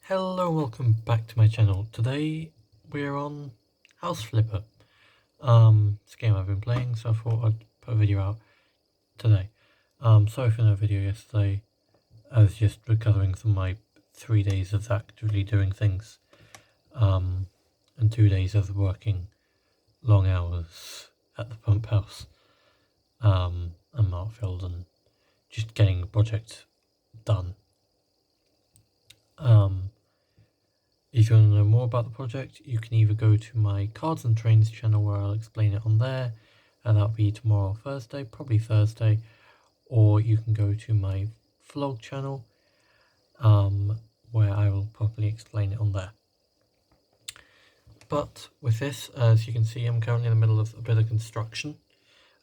Hello and welcome back to my channel. Today we're on House Flipper. It's a game I've been playing, so I thought I'd put a video out today. Sorry for no video yesterday. I was just recovering from my 3 days of actively doing things. And 2 days of working long hours at the pump house. And Markfield and just getting the project done. If you want to know more about the project, you can either go to my Cards and Trains channel where I'll explain it on there, and that'll be tomorrow or Thursday, probably Thursday, or you can go to my vlog channel, where I will probably explain it on there. But with this, as you can see, I'm currently in the middle of a bit of construction.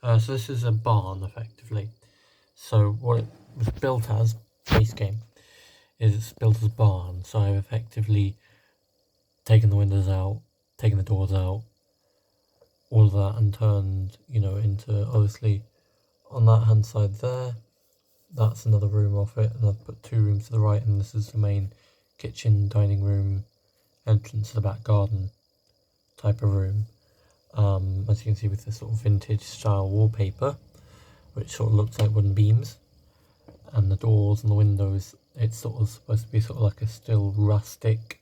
So this is a barn, effectively. So what it was built as, base game, is it's built as a barn, so I've effectively taken the windows out, taken the doors out, all of that, and turned, into, obviously, on that hand side there, that's another room off it, and I've put 2 rooms to the right, and this is the main kitchen, dining room, entrance to the back garden type of room. As you can see with this sort of vintage style wallpaper, which sort of looks like wooden beams, and the doors and the windows, it's sort of supposed to be sort of like a still rustic,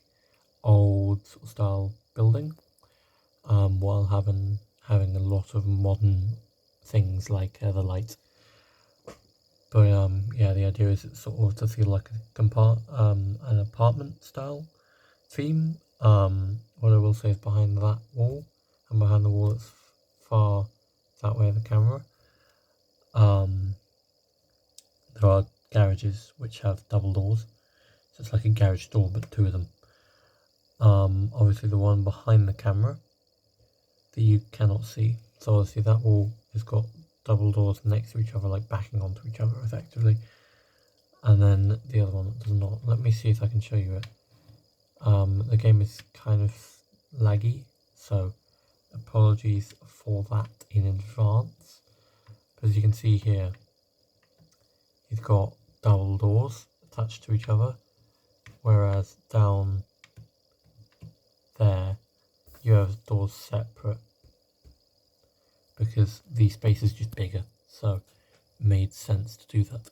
old sort of style building, while having a lot of modern things like the lights. But yeah, the idea is it's sort of to feel like an apartment style theme. What I will say is behind that wall, and behind the wall that's far that way of the camera, there are garages which have double doors, so it's like a garage door but 2 of them. Obviously the one behind the camera that you cannot see, so obviously that wall has got double doors next to each other, like backing onto each other effectively, and then the other one does not. Let me see if I can show you it. The game is kind of laggy, so apologies for that in advance. But as you can see here, you've got double doors attached to each other, whereas down there you have doors separate, because the space is just bigger, so it made sense to do that.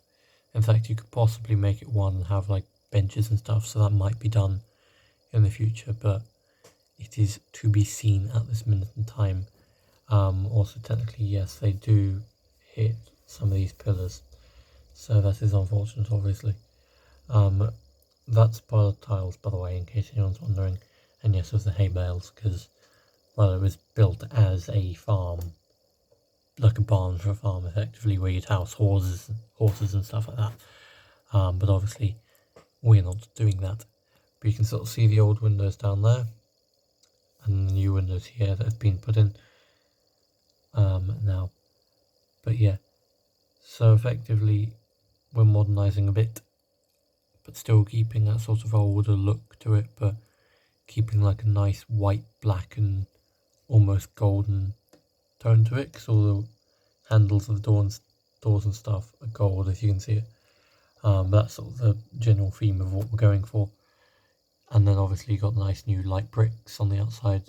In fact, you could possibly make it one and have like benches and stuff, so that might be done in the future, but it is to be seen at this minute in time. Also, technically, yes, they do hit some of these pillars, so that is unfortunate, obviously. That's part of the tiles, by the way, in case anyone's wondering. And yes, it was the hay bales, because, well, it was built as a farm, like a barn for a farm, effectively, where you'd house horses and stuff like that. But obviously, we're not doing that. But you can sort of see the old windows down there, and the new windows here that have been put in now. But yeah, so effectively we're modernising a bit, but still keeping that sort of older look to it, but keeping like a nice white, black and almost golden tone to it, because all the handles of the doors and stuff are gold, if you can see it. But that's sort of the general theme of what we're going for. And then obviously you got nice new light bricks on the outside.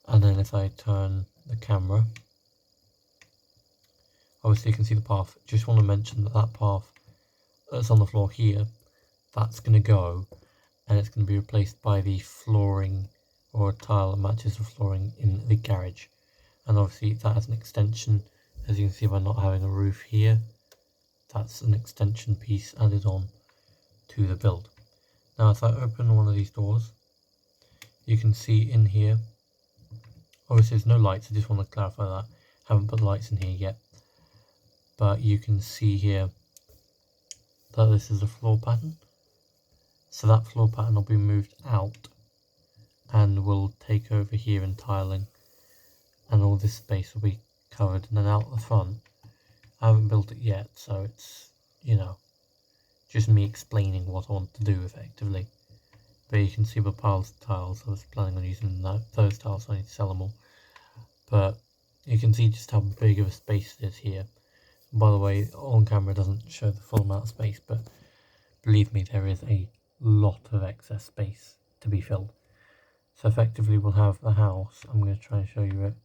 And then if I turn the camera, obviously you can see the path. Just want to mention that that path that's on the floor here, that's going to go, and it's going to be replaced by the flooring, or a tile that matches the flooring in the garage. And obviously that has an extension, as you can see by not having a roof here. That's an extension piece added on to the build. Now if I open one of these doors, you can see in here, obviously there's no lights, I just want to clarify that. Haven't put lights in here yet. But you can see here that this is a floor pattern. So that floor pattern will be moved out and will take over here in tiling, and all this space will be covered. And then out the front, I haven't built it yet, so it's, just me explaining what I want to do effectively. But you can see the piles of tiles. I was planning on using those tiles, so I need to sell them all. But you can see just how big of a space it is here. By the way, on camera doesn't show the full amount of space, but believe me, there is a lot of excess space to be filled. So effectively we'll have the house, I'm going to try and show you it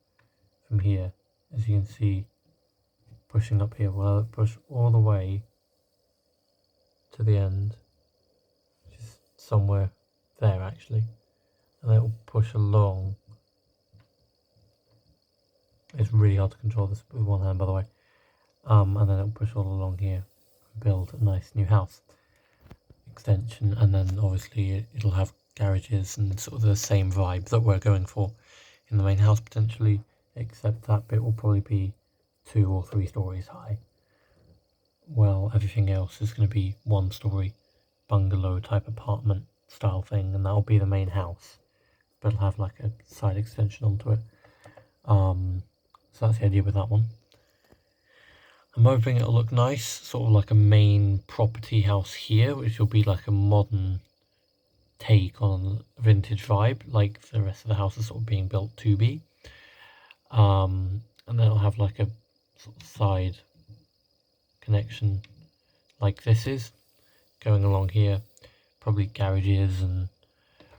from here. As you can see, pushing up here, we'll push all the way to the end, just somewhere there actually, and then it will push along. It's really hard to control this with one hand, by the way. And then it'll push all along here and build a nice new house extension, and then obviously it'll have garages and sort of the same vibe that we're going for in the main house potentially, except that bit will probably be 2 or 3 stories high. Well, everything else is going to be 1-story bungalow type apartment style thing, and that'll be the main house, but it'll have like a side extension onto it. So that's the idea with that one. I'm hoping it'll look nice, sort of like a main property house here, which will be like a modern take on a vintage vibe, like the rest of the house is sort of being built to be. And then it'll have like a sort of side connection like this is, going along here, probably garages and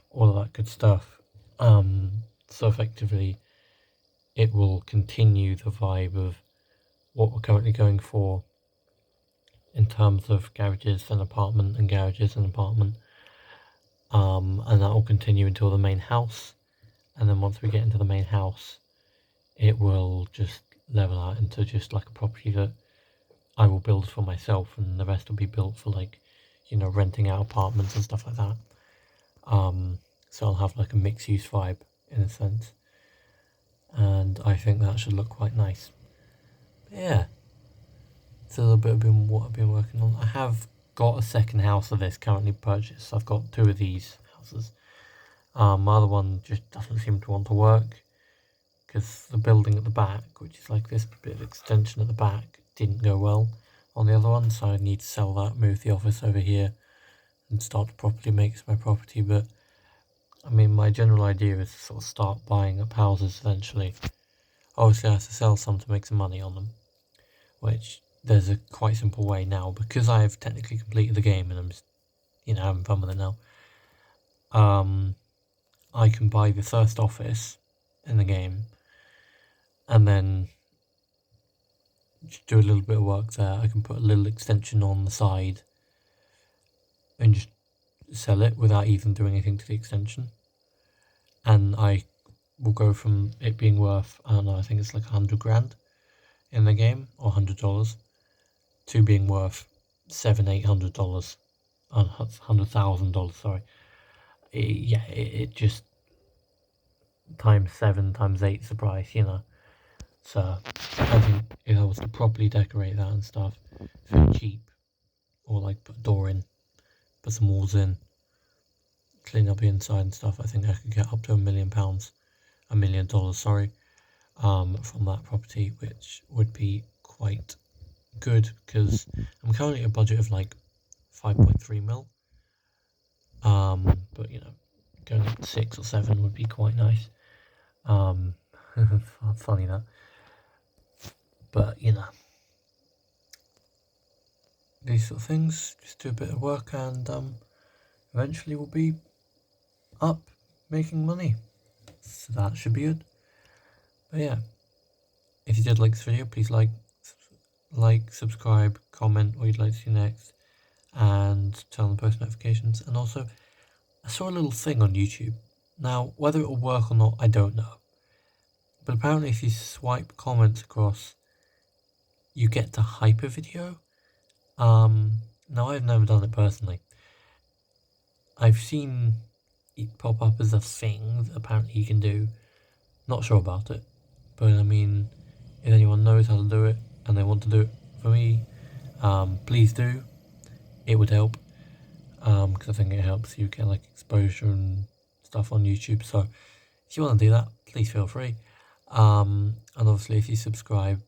all of that good stuff. So effectively it will continue the vibe of what we're currently going for in terms of garages and apartment and garages and apartment, and that will continue until the main house, and then once we get into the main house it will just level out into just like a property that I will build for myself, and the rest will be built for, like, you know, renting out apartments and stuff like that. So I'll have like a mixed use vibe in a sense, and I think that should look quite nice. But yeah, it's a little bit of what I've been working on. I have got a second house of this currently purchased. I've got 2 of these houses. My other one just doesn't seem to want to work because the building at the back, which is like this bit of extension at the back, didn't go well on the other one, so I need to sell that, move the office over here and start to properly make it my property. But I mean, my general idea is to sort of start buying up houses eventually. Obviously I have to sell some to make some money on them, which there's a quite simple way now, because I have technically completed the game and I'm just, you know, having fun with it now. I can buy the first office in the game and then just do a little bit of work there. I can put a little extension on the side and just sell it without even doing anything to the extension, and I will go from it being worth, I don't know, I think it's like 100 grand in the game, or $100, to being worth $700-800, $100,000, sorry. It just times 7 times 8's the price, you know. So I think if I was to properly decorate that and stuff for cheap, or like put a door in, put some walls in, clean up the inside and stuff, I think I could get up to £1 million, $1 million, sorry, from that property, which would be quite good, because I'm currently at a budget of like 5.3 mil, but you know, going up to 6 or 7 would be quite nice. Funny that, but you know, these sort of things, just do a bit of work and eventually we'll be up making money, so that should be good. But yeah, if you did like this video, please like, subscribe, comment what you'd like to see next, and turn on the post notifications. And also, I saw a little thing on YouTube. Now, whether it will work or not, I don't know, but apparently if you swipe comments across, you get to hype a video. Now I've never done it personally. I've seen it pop up as a thing that apparently you can do. Not sure about it, but I mean, if anyone knows how to do it and they want to do it for me, please do. It would help, because I think it helps you get like exposure and stuff on YouTube. So if you want to do that, please feel free. And obviously if you subscribe,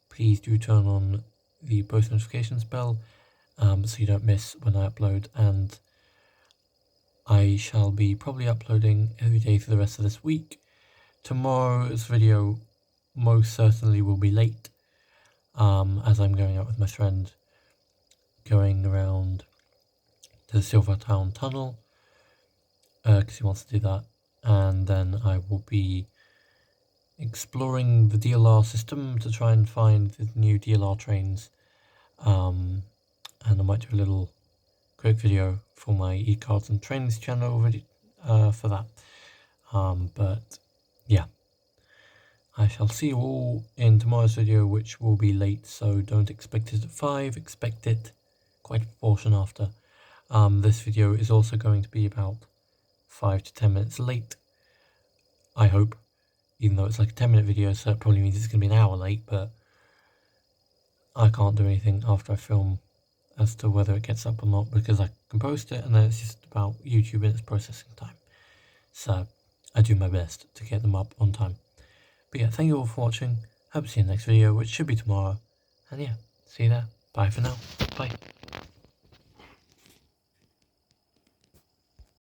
please do turn on the post notifications bell, so you don't miss when I upload. And I shall be probably uploading every day for the rest of this week. Tomorrow's video most certainly will be late, as I'm going out with my friend, going around the Silvertown Tunnel, because he wants to do that. And then I will be exploring the DLR system to try and find the new DLR trains. And I might do a little quick video for my eCards and Trains channel for that. But yeah, I shall see you all in tomorrow's video, which will be late, so don't expect it at 5, expect it quite a proportion after. This video is also going to be about 5 to 10 minutes late, I hope, even though it's like a 10-minute video, so it probably means it's going to be an hour late, but I can't do anything after I film as to whether it gets up or not, because I can post it and then it's just about YouTube and its processing time. So I do my best to get them up on time. But yeah, thank you all for watching. Hope to see you in the next video, which should be tomorrow. And yeah, see you there. Bye for now. Bye.